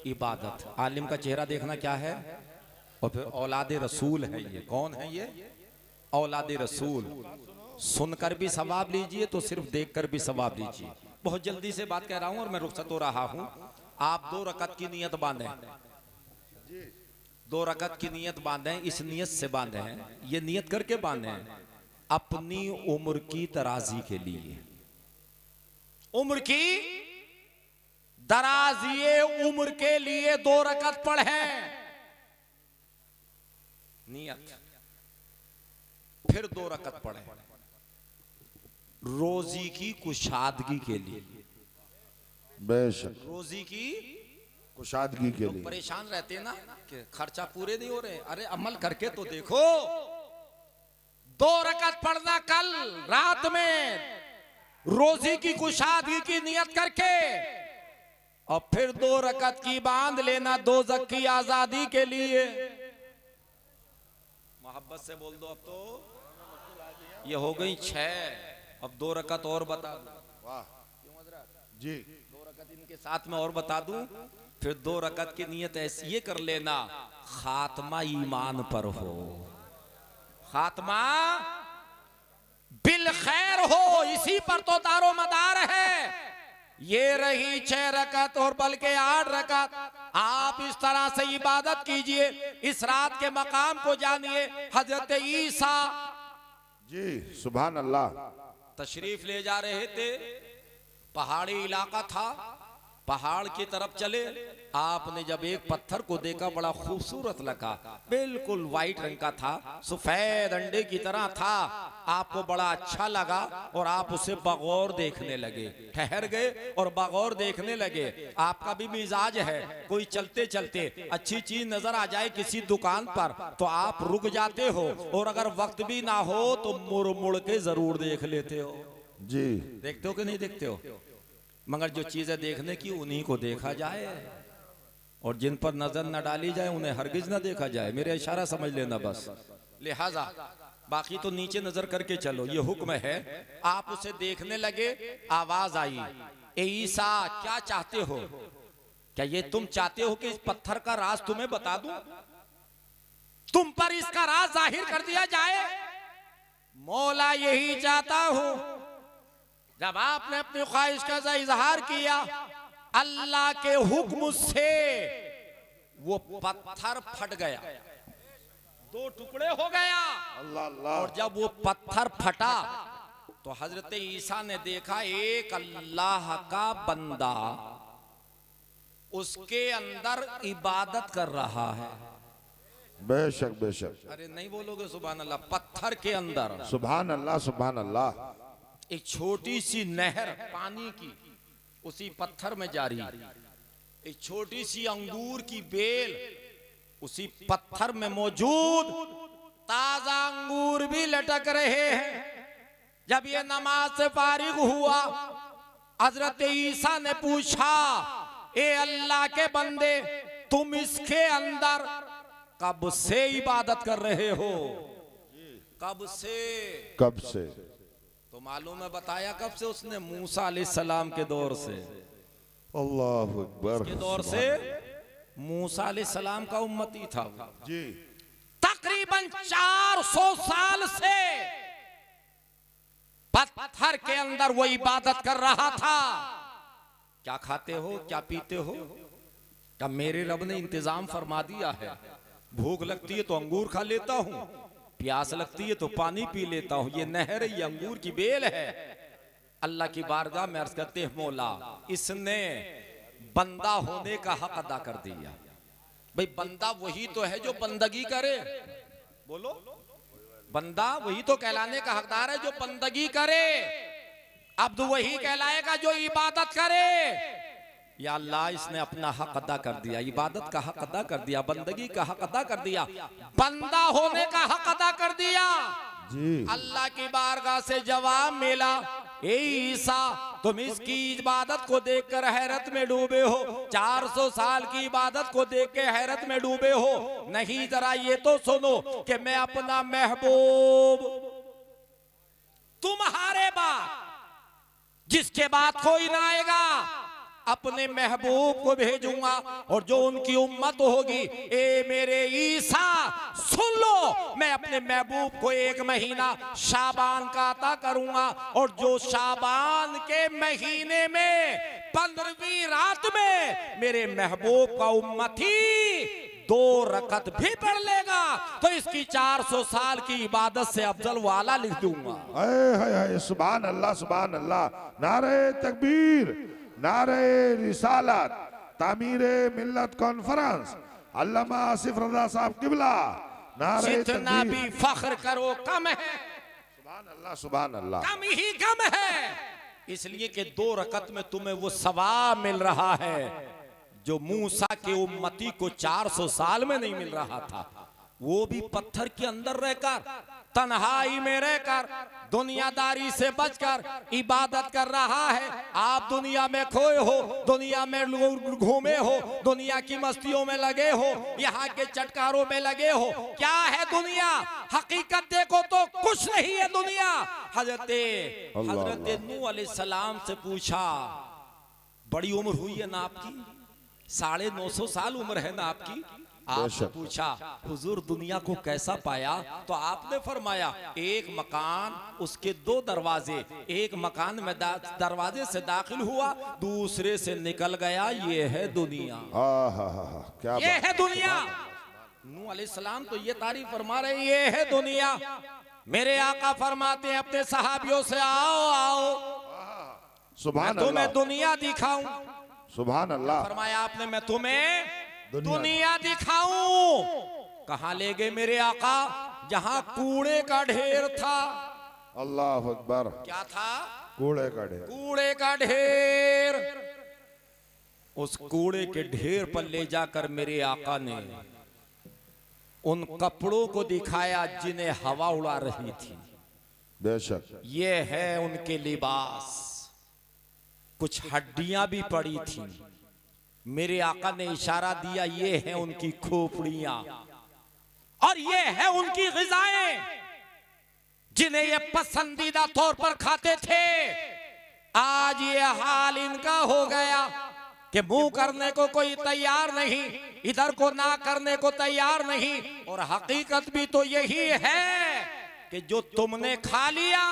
इबादत। आलिम का चेहरा देखना क्या है? और फिर औलाद रसूल है ये। कौन है ये? औलाद रसूल। सुनकर भी सवाब लीजिए तो सिर्फ देखकर भी सवाब लीजिए। बहुत जल्दी से बात कह रहा हूं और मैं रुखसत हो रहा हूं। आप 2 रकत की नियत बांधें, 2 रकत की नियत बांधें। इस नियत से बांधें, ये नियत करके बांधें अपनी उम्र की तराजी के लिए। उम्र की दराजिए उम्र के लिए 2 रकत पढ़ें नियत, फिर 2 रकत पढ़ें रोजी की कुशादगी के लिए। बेशक रोजी की कुशादगी के लिए। परेशान रहते ना कि खर्चा पूरे नहीं हो रहे, अरे अमल करके तो देखो। 2 रकत पढ़ना कल रात में रोजी की कुशादगी की नियत करके, और फिर 2 रकत की बांध लेना दोज़ख की आजादी के लिए। मोहब्बत से बोल दो। अब तो ये हो गई 6, अब 2 रकत और बता दो। वाह जी। 2 रकत इनके साथ में और बता दूं, फिर 2 रकत की नियत ऐसी ये कर लेना, खात्मा ईमान पर हो, खात्मा बिल खैर हो, इसी पर तो दारो मदार है। ये रही 6 रकत और बल्कि 8 रकत। आप इस तरह से इबादत कीजिए, इस रात के मकाम को जानिए। हजरत ईसा जी सुभान अल्लाह तशरीफ ले जा रहे थे, पहाड़ी इलाका था, पहाड़ की तरफ चले। आपने जब एक पत्थर को देखा बड़ा खूबसूरत लगा, बिल्कुल वाइट रंग का था, सफेद अंडे की तरह था। आपको बड़ा अच्छा लगा और आप उसे बगौर देखने लगे। ठहर गए और बगौर देखने लगे। आपका भी मिजाज है, कोई चलते चलते अच्छी चीज नजर आ जाए किसी दुकान पर तो आप रुक जाते हो, और अगर वक्त भी ना हो तो मुड़ मुड़ के जरूर देख लेते हो। जी देखते हो कि नहीं देखते हो? मगर जो चीजें देखने की उन्हीं को देखा जाए, और जिन पर नजर न डाली जाए उन्हें हरगिज न देखा जाए। मेरा इशारा समझ लेना बस। लिहाजा बाकी तो नीचे नजर करके चलो, ये हुक्म है। आप उसे देखने लगे, आवाज आई, ए ईसा क्या चाहते हो? क्या ये तुम चाहते हो कि इस पत्थर का राज तुम्हें बता दूं, तुम पर इसका राज जाहिर कर दिया जाए? मौला यही चाहता हूं। जब आपने अपनी ख्वाहिश का इजहार किया, अल्लाह के हुक्म से वो पत्थर फट गया, 2 टुकड़े हो गया। अल्लाह अल्लाह। और जब वो पत्थर फटा तो हजरत ईसा ने देखा एक अल्लाह का बंदा उसके अंदर इबादत कर रहा है। बेशक बेशक। अरे नहीं बोलोगे सुभान अल्लाह? पत्थर के अंदर सुभान अल्लाह सुभान अल्लाह। एक छोटी सी नहर पानी की उसी पत्थर में जारी, एक छोटी सी अंगूर की बेल उसी पत्थर में मौजूद, ताजा अंगूर भी लटक रहे हैं। जब ये नमाज से फारिग हुआ, हजरत ईसा ने पूछा, ए अल्लाह के बंदे, तुम इसके अंदर कब से इबादत कर रहे हो? कब से? कब से? तो मालूम है बताया कब से? उसने मूसा अलैहिस्सलाम के दौर से। अल्लाह अकबर। के दौर से मूसा अलैहिस्सलाम का उम्मती था जी। तकरीबन 400 साल से पत्थर के अंदर वो इबादत कर रहा था। क्या खाते हो, क्या पीते हो? क्या मेरे रब ने इंतजाम फरमा दिया है। भूख लगती है तो अंगूर खा लेता हूं, प्यास लगती है तो पानी पी लेता हूं। ये नहर, ये अंगूर की बेल है। अल्लाह की बारगाह में अर्ज करते हैं, मौला इसने बंदा होने का हक अदा कर दिया। भाई बंदा वही तो है जो बंदगी करे। बोलो, बंदा वही तो कहलाने का हकदार है जो बंदगी करे। अब्द वही कहलाएगा जो इबादत करे। या अल्लाह इसने अपना हक अदा कर दिया, इबादत का हक अदा कर दिया, बंदगी का हक अदा कर दिया, बंदा होने का हक अदा कर दिया जी। अल्लाह की बारगाह से जवाब मिला, ए ईसा तुम इसकी इबादत को देखकर हैरत में डूबे हो, 400 साल की इबादत को देख के हैरत में डूबे हो। नहीं, जरा ये तो सुनो कि मैं अपना महबूब तुम्हारे बाद जिसके बाद कोई ना आएगा अपने महबूब को भेजूंगा, और जो उनकी उम्मत होगी, ए मेरे ईसा सुन लो, मैं अपने महबूब को 1 महीना शाबान का अता करूंगा, और जो शाबान के महीने में 15वीं रात में मेरे महबूब का उम्मती 2 रकत भी पढ़ लेगा तो इसकी 400 साल की इबादत से अफजल वाला लिख दूंगा। हाय सुभान अल्लाह, सुभान अल्लाह। नारे तकबीर, नारे रिसालत, तामीरे मिल्लत कॉन्फ्रेंस, अल्लामा आसिफ रजा साहब किबला, नारे जितना तकबीर। भी फख्र करो कम है, सुभान अल्लाह, सुभान अल्लाह। कम ही कम है, इसलिए कि 2 रकत में तुम्हें वो सवाब मिल रहा है जो मूसा के उम्मती को 400 साल में नहीं मिल रहा था। वो भी पत्थर के अंदर रहकर, तन्हाई में रहकर, दुनियादारी से बचकर इबादत कर रहा है। आप दुनिया में खोए हो, दुनिया में घूमे हो, दुनिया की मस्तियों में लगे हो, यहाँ के चटकारों में लगे हो। क्या है दुनिया? हकीकत देखो तो कुछ नहीं है दुनिया। हजरत नूह अलैहिस्सलाम से पूछा, बड़ी उम्र हुई है ना आपकी, 950 साल उम्र है ना आपकी। आपने पूछा हुजूर दुनिया को कैसा पाया, तो आपने फरमाया 1 मकान, उसके 2 दरवाजे, 1 मकान में दरवाजे से दाखिल हुआ, दूसरे से निकल गया, ये है दुनिया। क्या ये है दुनिया। नूह अलैहिस्सलाम तो ये तारीफ फरमा रहे, ये है दुनिया। मेरे आका फरमाते हैं अपने सहाबियों से, आओ आओ सुभान मैं तुम्हें दुनिया दिखाऊं। सुभान अल्लाह। फरमाया आपने, मैं तुम्हें दुनिया दिखाऊं। कहां ले गए मेरे आका? जहां कूड़े का ढेर था। अल्लाह अकबर। क्या था? कूड़े का ढेर। कूड़े का ढेर। उस कूड़े के ढेर पर ले जाकर मेरे आका ने उन कपड़ों को दिखाया जिन्हें हवा उड़ा रही थी। बेशक ये है उनके लिबास। कुछ हड्डियां भी पड़ी थी। मेरे आका ने इशारा दिया, ये है उनकी खोपड़ियां और ये है उनकी ग़िज़ाएं जिन्हें ये पसंदीदा तौर पर खाते थे। आज ये हाल इनका हो गया कि मुंह करने को कोई तैयार नहीं, इधर को ना करने को तैयार नहीं। और हकीकत भी तो यही है कि जो तुमने खा लिया,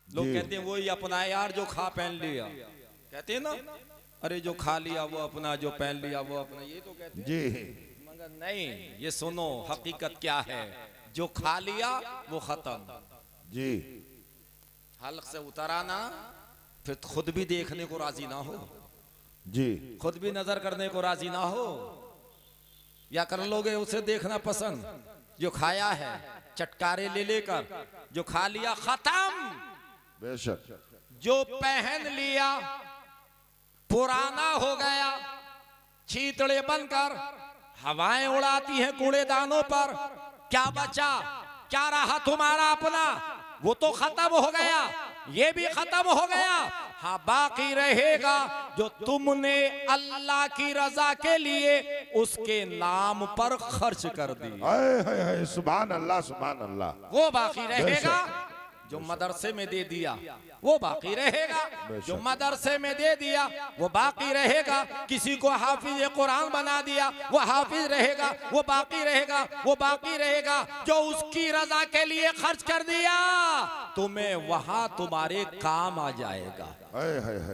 लोग कहते हैं वही अपना यार जो खा पहन लिया, कहते हैं ना, अरे जो खा लिया वो अपना, जो पहन लिया वो अपना, ये तो कहते हैं जी। मगर नहीं, ये सुनो हकीकत क्या है। जो खा लिया वो खत्म जी। हल्क से उतरा ना, फिर खुद भी देखने को राजी ना हो जी, खुद भी नजर करने को राजी ना हो, या कर लोगे उसे देखना पसंद। जो खाया है चटकारे ले लेकर, जो खा लिया खत्म। बेशक। जो पहन लिया पुराना हो गया, चीतड़े बनकर हवाएं उड़ाती हैं कूड़ेदानों पर। क्या बचा? क्या रहा तुम्हारा अपना? वो तो खत्म हो गया, ये भी खत्म हो गया। हाँ, बाकी रहेगा जो तुमने अल्लाह की रजा के लिए उसके नाम पर खर्च कर दी। सुभान अल्लाह, सुभान अल्लाह। वो बाकी रहेगा। जो मदरसे में दे दिया वो बाकी रहेगा, जो मदरसे में दे दिया वो बाकी रहेगा। किसी को हाफिज कुरान बना दिया वो हाफिज रहेगा, वो बाकी रहेगा, वो बाकी रहेगा। जो उसकी रजा के लिए खर्च कर दिया तुम्हें वहां तुम्हारे काम आ जाएगा।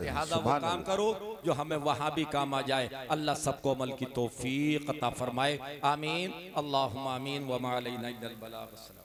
लिहाजा वो काम करो जो हमें वहां भी काम आ जाए। अल्लाह सबको अमल की तौफीक अता फरमाए। आमीन। अल्लाहुम्मा आमीन। व मा अलैना इल्लल बलाग।